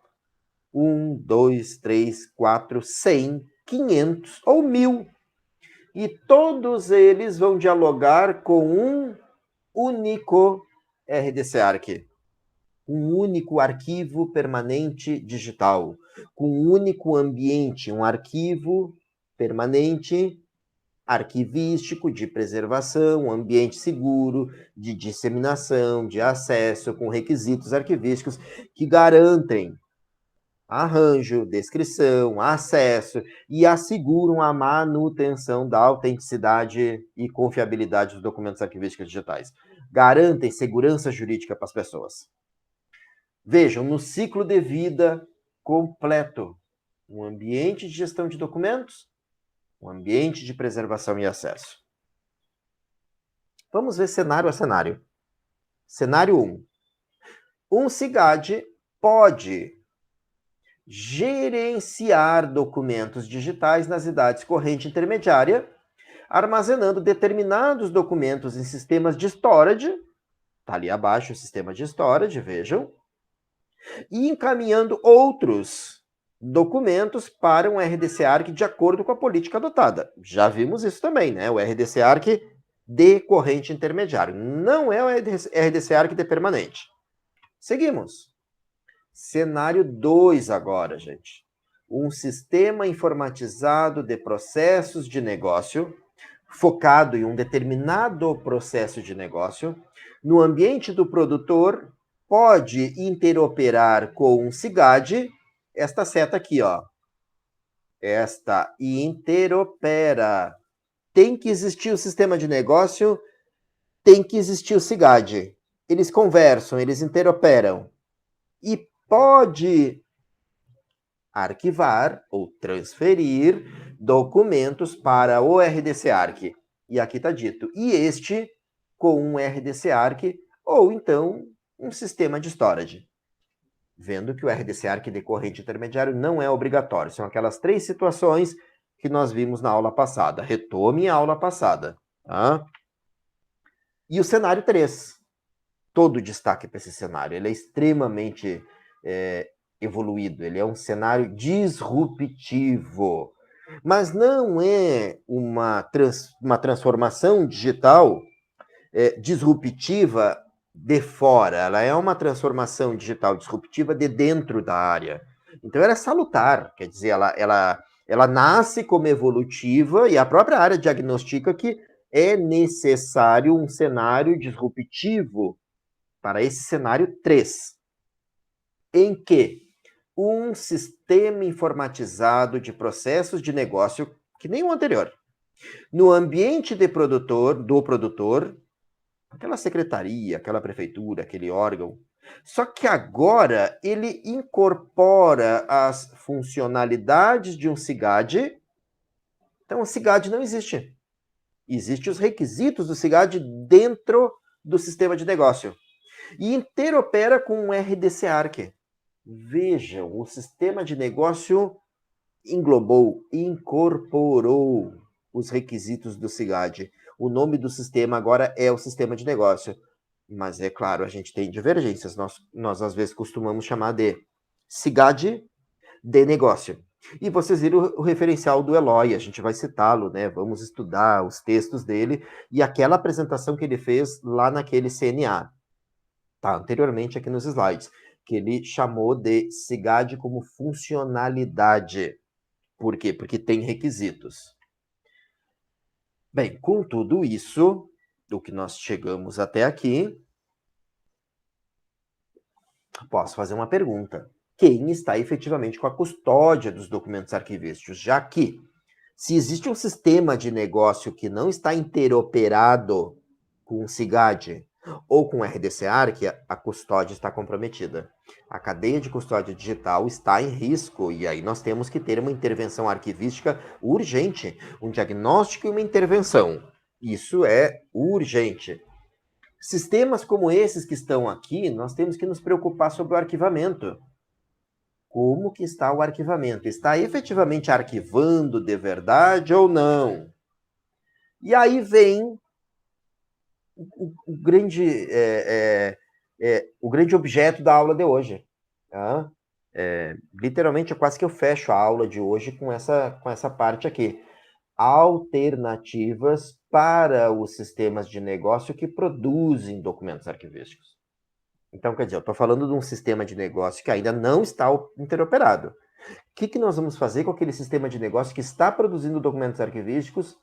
1, 2, 3, 4, 100, 500 ou 1000. E todos eles vão dialogar com um único RDC-ARC. Um único arquivo permanente digital. Com um único ambiente, um arquivo permanente arquivístico, de preservação, um ambiente seguro, de disseminação, de acesso, com requisitos arquivísticos que garantem arranjo, descrição, acesso e asseguram a manutenção da autenticidade e confiabilidade dos documentos arquivísticos digitais. Garantem segurança jurídica para as pessoas. Vejam, no ciclo de vida completo, um ambiente de gestão de documentos, um ambiente de preservação e acesso. Vamos ver cenário a cenário. Cenário 1. Um CIGAD pode gerenciar documentos digitais nas idades corrente intermediária, armazenando determinados documentos em sistemas de storage, está ali abaixo o sistema de storage, vejam, e encaminhando outros documentos para um RDC-ARC de acordo com a política adotada. Já vimos isso também, né? O RDC-ARC de corrente intermediário. Não é o RDC-ARC de permanente. Seguimos. Cenário 2 agora, gente. Um sistema informatizado de processos de negócio, focado em um determinado processo de negócio, no ambiente do produtor, pode interoperar com um CIGAD, esta seta aqui, ó. Esta interopera. Tem que existir o sistema de negócio, tem que existir o CIGAD. Eles conversam, eles interoperam. E pode arquivar ou transferir documentos para o RDC-ARC. E aqui está dito, e este com um RDC-ARC ou então um sistema de storage. Vendo que o RDC-ARC de corrente intermediário não é obrigatório. São aquelas 3 situações que nós vimos na aula passada. Retome a aula passada. Tá? E o cenário 3. Todo destaque para esse cenário. Ele é extremamente evoluído. Ele é um cenário disruptivo. Mas não é uma transformação digital disruptiva de fora. Ela é uma transformação digital disruptiva de dentro da área. Então, ela é salutar. Quer dizer, ela nasce como evolutiva e a própria área diagnostica que é necessário um cenário disruptivo para esse cenário 3, em que um sistema informatizado de processos de negócio, que nem o anterior, no ambiente do produtor, aquela secretaria, aquela prefeitura, aquele órgão, só que agora ele incorpora as funcionalidades de um CIGAD. Então, o CIGAD não existe. Existem os requisitos do CIGAD dentro do sistema de negócio. E interopera com um RDC-ARC. Vejam, o sistema de negócio englobou, incorporou os requisitos do CIGAD. O nome do sistema agora é o sistema de negócio. Mas é claro, a gente tem divergências. Nós às vezes costumamos chamar de CIGAD de negócio. E vocês viram o referencial do Eloy, a gente vai citá-lo, né? Vamos estudar os textos dele e aquela apresentação que ele fez lá naquele CNA. Tá, anteriormente aqui nos slides, que ele chamou de CIGAD como funcionalidade. Por quê? Porque tem requisitos. Bem, com tudo isso, do que nós chegamos até aqui, posso fazer uma pergunta. Quem está efetivamente com a custódia dos documentos arquivísticos? Já que, se existe um sistema de negócio que não está interoperado com o CIGAD ou com o RDC-ARC, a custódia está comprometida. A cadeia de custódia digital está em risco, e aí nós temos que ter uma intervenção arquivística urgente, um diagnóstico e uma intervenção. Isso é urgente. Sistemas como esses que estão aqui, nós temos que nos preocupar sobre o arquivamento. Como que está o arquivamento? Está efetivamente arquivando de verdade ou não? E aí vem o grande objeto da aula de hoje. Tá? Literalmente, quase que eu fecho a aula de hoje com essa parte aqui. Alternativas para os sistemas de negócio que produzem documentos arquivísticos. Então, quer dizer, eu estou falando de um sistema de negócio que ainda não está interoperado. O que nós vamos fazer com aquele sistema de negócio que está produzindo documentos arquivísticos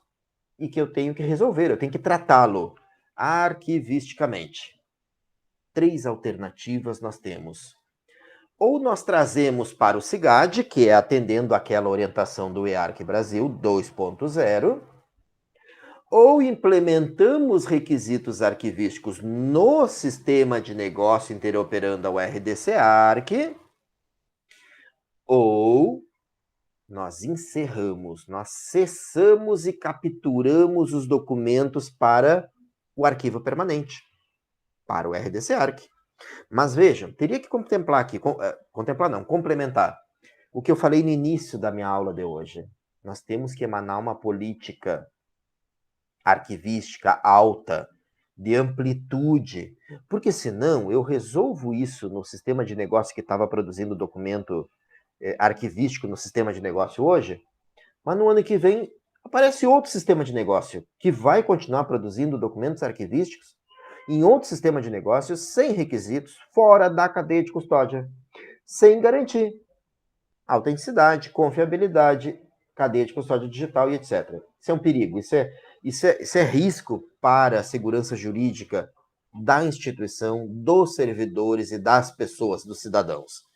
e que eu tenho que resolver, eu tenho que tratá-lo arquivisticamente? 3 alternativas nós temos. Ou nós trazemos para o CIGAD, que é atendendo àquela orientação do EARC Brasil 2.0, ou implementamos requisitos arquivísticos no sistema de negócio interoperando ao RDC-ARC, ou nós encerramos, nós cessamos e capturamos os documentos para o arquivo permanente, para o RDC-ARC. Mas vejam, teria que contemplar aqui, complementar o que eu falei no início da minha aula de hoje. Nós temos que emanar uma política arquivística alta, de amplitude, porque senão eu resolvo isso no sistema de negócio que estava produzindo documento arquivístico no sistema de negócio hoje, mas no ano que vem aparece outro sistema de negócio que vai continuar produzindo documentos arquivísticos em outro sistema de negócio sem requisitos, fora da cadeia de custódia, sem garantir autenticidade, confiabilidade, cadeia de custódia digital e etc. Isso é um perigo, isso é risco para a segurança jurídica da instituição, dos servidores e das pessoas, dos cidadãos.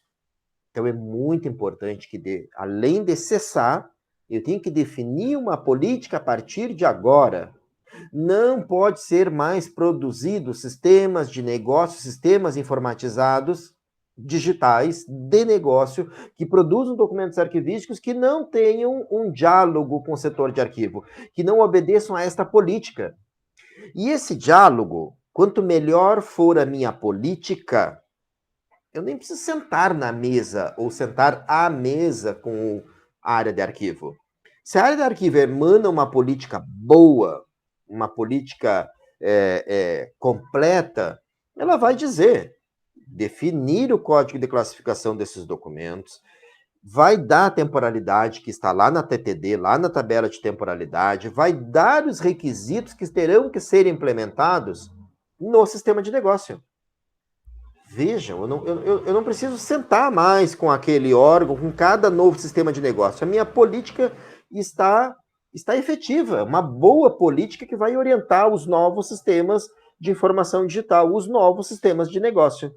Então é muito importante que, além de cessar, eu tenho que definir uma política a partir de agora. Não pode ser mais produzido sistemas de negócio, sistemas informatizados, digitais, de negócio, que produzam documentos arquivísticos que não tenham um diálogo com o setor de arquivo, que não obedeçam a esta política. E esse diálogo, quanto melhor for a minha política, eu nem preciso sentar na mesa ou sentar à mesa com a área de arquivo. Se a área de arquivo emana uma política boa, uma política completa, ela vai definir o código de classificação desses documentos, vai dar a temporalidade que está lá na TTD, lá na tabela de temporalidade, vai dar os requisitos que terão que ser implementados no sistema de negócio. Vejam, eu não preciso sentar mais com aquele órgão, com cada novo sistema de negócio. A minha política está efetiva, uma boa política que vai orientar os novos sistemas de informação digital, os novos sistemas de negócio.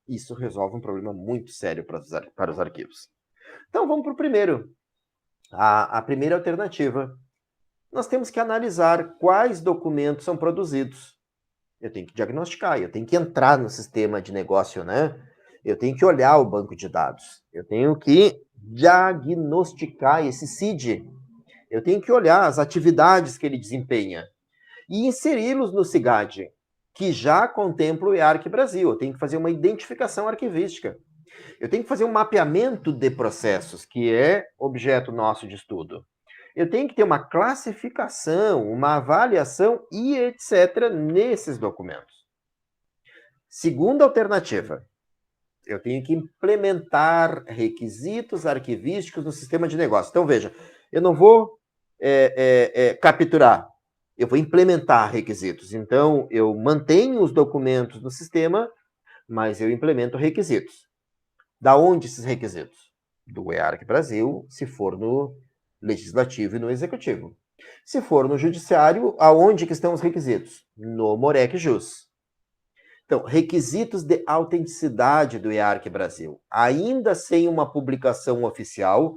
Isso resolve um problema muito sério para os arquivos. Então, vamos para o primeiro. A primeira alternativa. Nós temos que analisar quais documentos são produzidos. Eu tenho que diagnosticar, eu tenho que entrar no sistema de negócio, né? Eu tenho que olhar o banco de dados. Eu tenho que diagnosticar esse CID. Eu tenho que olhar as atividades que ele desempenha e inseri-los no CIGAD, que já contempla o IARC Brasil. Eu tenho que fazer uma identificação arquivística. Eu tenho que fazer um mapeamento de processos, que é objeto nosso de estudo. Eu tenho que ter uma classificação, uma avaliação e etc. nesses documentos. Segunda alternativa, eu tenho que implementar requisitos arquivísticos no sistema de negócio. Então, veja, eu não vou capturar, eu vou implementar requisitos. Então, eu mantenho os documentos no sistema, mas eu implemento requisitos. Da onde esses requisitos? Do IARC Brasil, se for no Legislativo e no Executivo. Se for no Judiciário, aonde que estão os requisitos? No MOREC Jus. Então, requisitos de autenticidade do IARC Brasil, ainda sem uma publicação oficial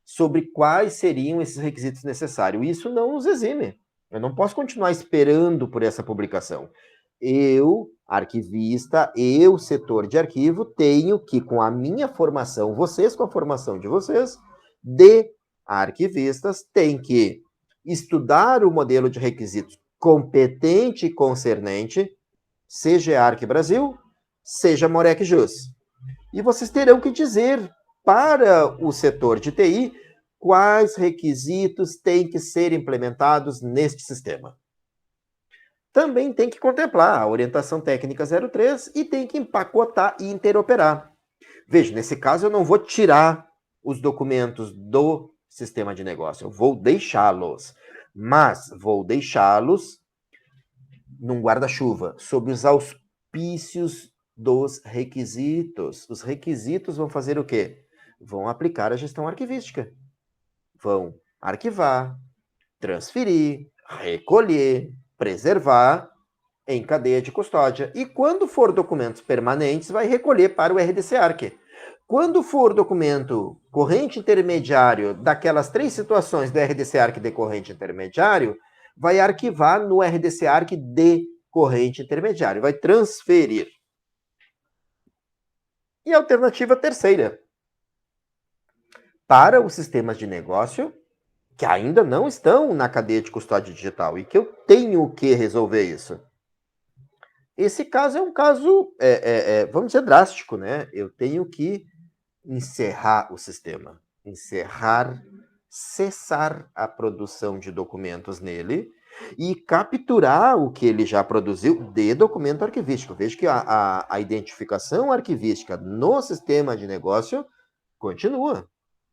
sobre quais seriam esses requisitos necessários. Isso não nos exime. Eu não posso continuar esperando por essa publicação. Eu, arquivista, eu, setor de arquivo, tenho que, com a minha formação, vocês com a formação de vocês, de arquivistas, têm que estudar o modelo de requisitos competente e concernente, seja IARC Brasil, seja MOREC Jus. E vocês terão que dizer para o setor de TI quais requisitos têm que ser implementados neste sistema. Também tem que contemplar a orientação técnica 03 e tem que empacotar e interoperar. Veja, nesse caso eu não vou tirar os documentos do sistema de negócio, eu vou deixá-los, mas vou deixá-los num guarda-chuva, sob os auspícios dos requisitos. Os requisitos vão fazer o quê? Vão aplicar a gestão arquivística. Vão arquivar, transferir, recolher, preservar em cadeia de custódia. E quando for documentos permanentes, vai recolher para o RDC-ARC. Quando for documento corrente intermediário, daquelas 3 situações do RDC-ARC de corrente intermediário, vai arquivar no RDC-ARC de corrente intermediária, vai transferir. E a alternativa terceira, para os sistemas de negócio que ainda não estão na cadeia de custódia digital e que eu tenho que resolver isso. Esse caso é um caso, vamos dizer, drástico, né? Eu tenho que encerrar o sistema, cessar a produção de documentos nele e capturar o que ele já produziu de documento arquivístico. Veja que a identificação arquivística no sistema de negócio continua.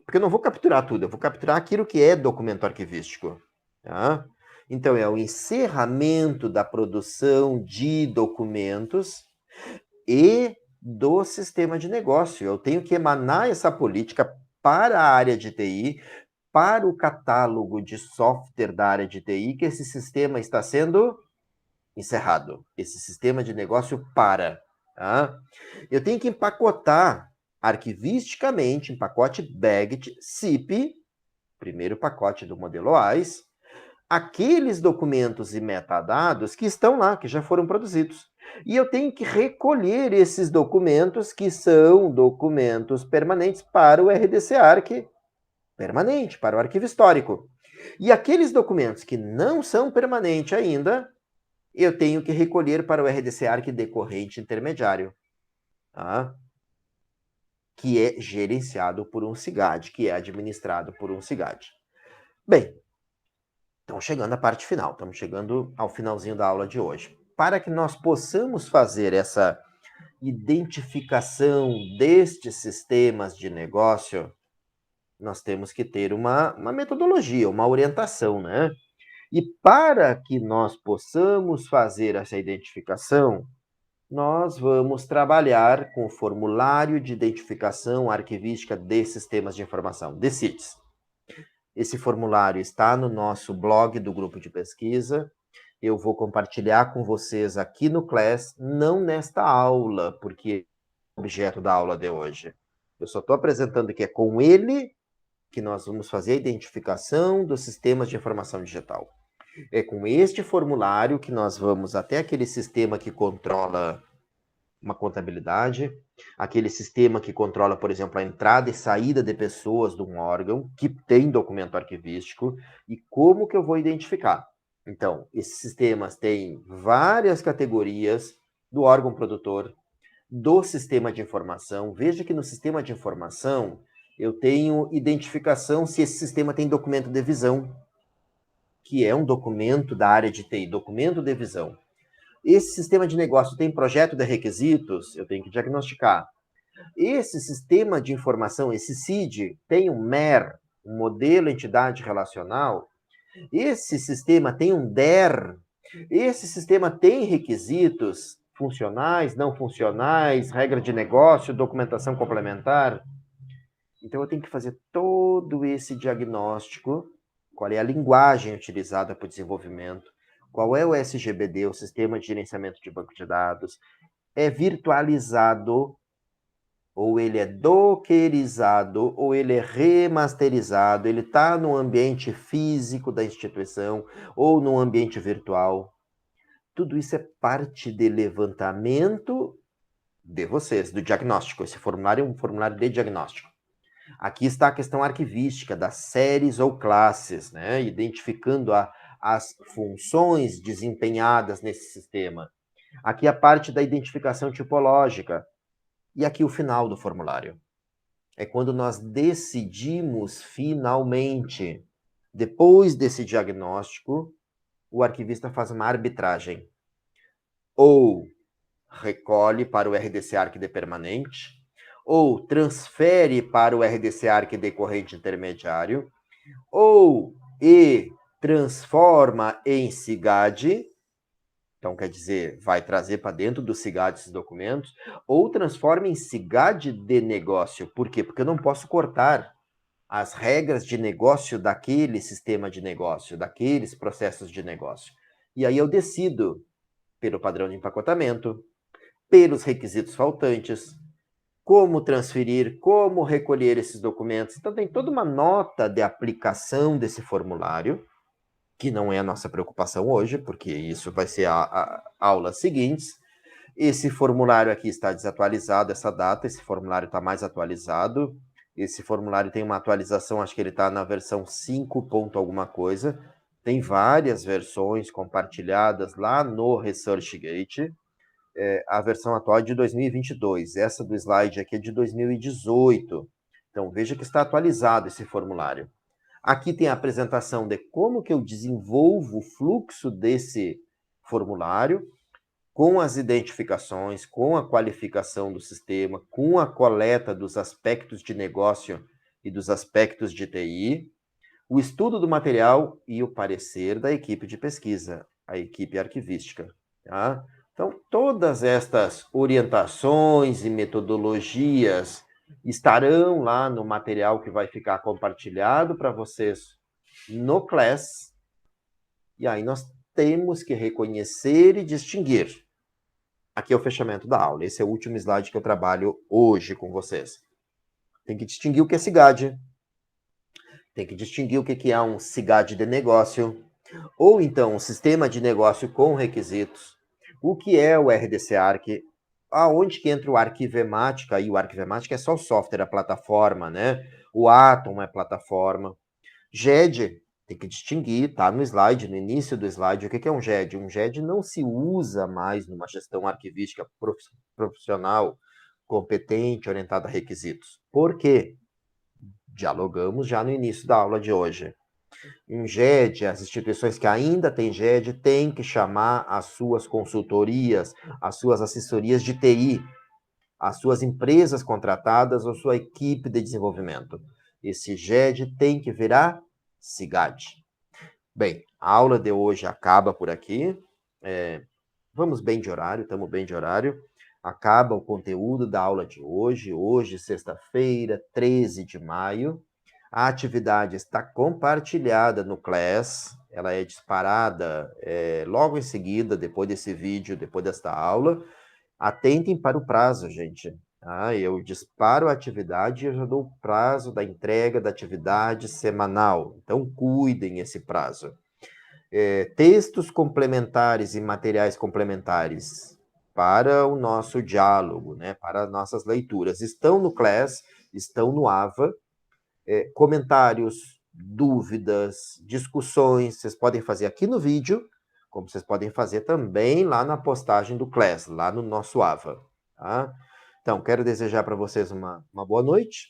Porque eu não vou capturar tudo, eu vou capturar aquilo que é documento arquivístico. Tá? Então, é o encerramento da produção de documentos e do sistema de negócio. Eu tenho que emanar essa política para a área de TI, para o catálogo de software da área de TI, que esse sistema está sendo encerrado. Esse sistema de negócio para. Tá? Eu tenho que empacotar arquivisticamente, em pacote BAGT, CIP, primeiro pacote do modelo AIS, aqueles documentos e metadados que estão lá, que já foram produzidos. E eu tenho que recolher esses documentos, que são documentos permanentes, para o RDC-ARC permanente, para o arquivo histórico. E aqueles documentos que não são permanentes ainda, eu tenho que recolher para o RDC-ARC decorrente intermediário, tá? Que é gerenciado por um SIGAD, que é administrado por um SIGAD. Bem, estamos chegando à parte final, estamos chegando ao finalzinho da aula de hoje. Para que nós possamos fazer essa identificação destes sistemas de negócio, nós temos que ter uma metodologia, uma orientação, né? E para que nós possamos fazer essa identificação, nós vamos trabalhar com o formulário de identificação arquivística de sistemas de informação, DCITs. Esse formulário está no nosso blog do grupo de pesquisa. Eu vou compartilhar com vocês aqui no Class, não nesta aula, porque é o objeto da aula de hoje. Eu só estou apresentando que é com ele que nós vamos fazer a identificação dos sistemas de informação digital. É com este formulário que nós vamos até aquele sistema que controla uma contabilidade, aquele sistema que controla, por exemplo, a entrada e saída de pessoas de um órgão que tem documento arquivístico e como que eu vou identificar. Então, esses sistemas têm várias categorias do órgão produtor, do sistema de informação. Veja que no sistema de informação eu tenho identificação se esse sistema tem documento de visão, que é um documento da área de TI, documento de visão. Esse sistema de negócio tem projeto de requisitos, eu tenho que diagnosticar. Esse sistema de informação, esse CID, tem um MER, um modelo entidade relacional. Esse sistema tem um DER. Esse sistema tem requisitos funcionais, não funcionais, regra de negócio, documentação complementar. Então, eu tenho que fazer todo esse diagnóstico, qual é a linguagem utilizada para o desenvolvimento, qual é o SGBD, o Sistema de Gerenciamento de Banco de Dados, é virtualizado, ou ele é dockerizado, ou ele é remasterizado, ele está no ambiente físico da instituição, ou no ambiente virtual. Tudo isso é parte de levantamento de vocês, do diagnóstico. Esse formulário é um formulário de diagnóstico. Aqui está a questão arquivística das séries ou classes, né? Identificando as funções desempenhadas nesse sistema. Aqui a parte da identificação tipológica. E aqui o final do formulário. É quando nós decidimos finalmente, depois desse diagnóstico, o arquivista faz uma arbitragem. Ou recolhe para o RDC-ARC de permanente, ou transfere para o RDC-ARC decorrente intermediário, ou transforma em SIGAD, então quer dizer, vai trazer para dentro do SIGAD esses documentos, ou transforma em SIGAD de negócio. Por quê? Porque eu não posso cortar as regras de negócio daquele sistema de negócio, daqueles processos de negócio. E aí eu decido pelo padrão de empacotamento, pelos requisitos faltantes, como transferir, como recolher esses documentos. Então, tem toda uma nota de aplicação desse formulário, que não é a nossa preocupação hoje, porque isso vai ser a aulas seguintes. Esse formulário aqui está desatualizado, essa data, esse formulário está mais atualizado. Esse formulário tem uma atualização, acho que ele está na versão 5 ponto alguma coisa. Tem várias versões compartilhadas lá no ResearchGate. A versão atual é de 2022. Essa do slide aqui é de 2018. Então, veja que está atualizado esse formulário. Aqui tem a apresentação de como que eu desenvolvo o fluxo desse formulário, com as identificações, com a qualificação do sistema, com a coleta dos aspectos de negócio e dos aspectos de TI, o estudo do material e o parecer da equipe de pesquisa, a equipe arquivística. Tá? Então, todas estas orientações e metodologias estarão lá no material que vai ficar compartilhado para vocês no Class. E aí nós temos que reconhecer e distinguir. Aqui é o fechamento da aula. Esse é o último slide que eu trabalho hoje com vocês. Tem que distinguir o que é SIGAD. Tem que distinguir o que é um SIGAD de negócio. Ou então, um sistema de negócio com requisitos. O que é o RDC-ARC? Aonde que entra o Arquivemática? E o Arquivemática é só o software, a plataforma, né? O Atom é plataforma. GED, tem que distinguir, tá no slide, no início do slide, o que é um GED? Um GED não se usa mais numa gestão arquivística profissional, competente, orientada a requisitos. Por quê? Dialogamos já no início da aula de hoje. Em GED, as instituições que ainda têm GED têm que chamar as suas consultorias, as suas assessorias de TI, as suas empresas contratadas ou sua equipe de desenvolvimento. Esse GED tem que virar SIGAD. Bem, a aula de hoje acaba por aqui. Vamos bem de horário, estamos bem de horário. Acaba o conteúdo da aula de hoje. Hoje, sexta-feira, 13 de maio. A atividade está compartilhada no Class. Ela é disparada logo em seguida, depois desse vídeo, depois desta aula. Atentem para o prazo, gente. Eu disparo a atividade e eu já dou o prazo da entrega da atividade semanal. Então, cuidem esse prazo. Textos complementares e materiais complementares para o nosso diálogo, né, para as nossas leituras. Estão no Class, estão no AVA. Comentários, dúvidas, discussões, vocês podem fazer aqui no vídeo, como vocês podem fazer também lá na postagem do Class, lá no nosso AVA. Tá? Então, quero desejar para vocês uma boa noite,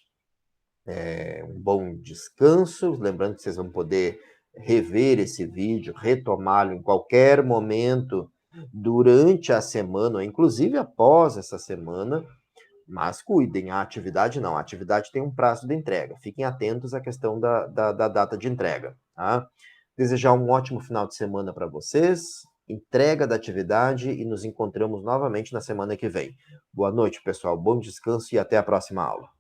um bom descanso. Lembrando que vocês vão poder rever esse vídeo, retomá-lo em qualquer momento durante a semana, ou inclusive após essa semana. Mas cuidem, a atividade não. A atividade tem um prazo de entrega. Fiquem atentos à questão da data de entrega. Tá? Desejar um ótimo final de semana para vocês. Entrega da atividade e nos encontramos novamente na semana que vem. Boa noite, pessoal. Bom descanso e até a próxima aula.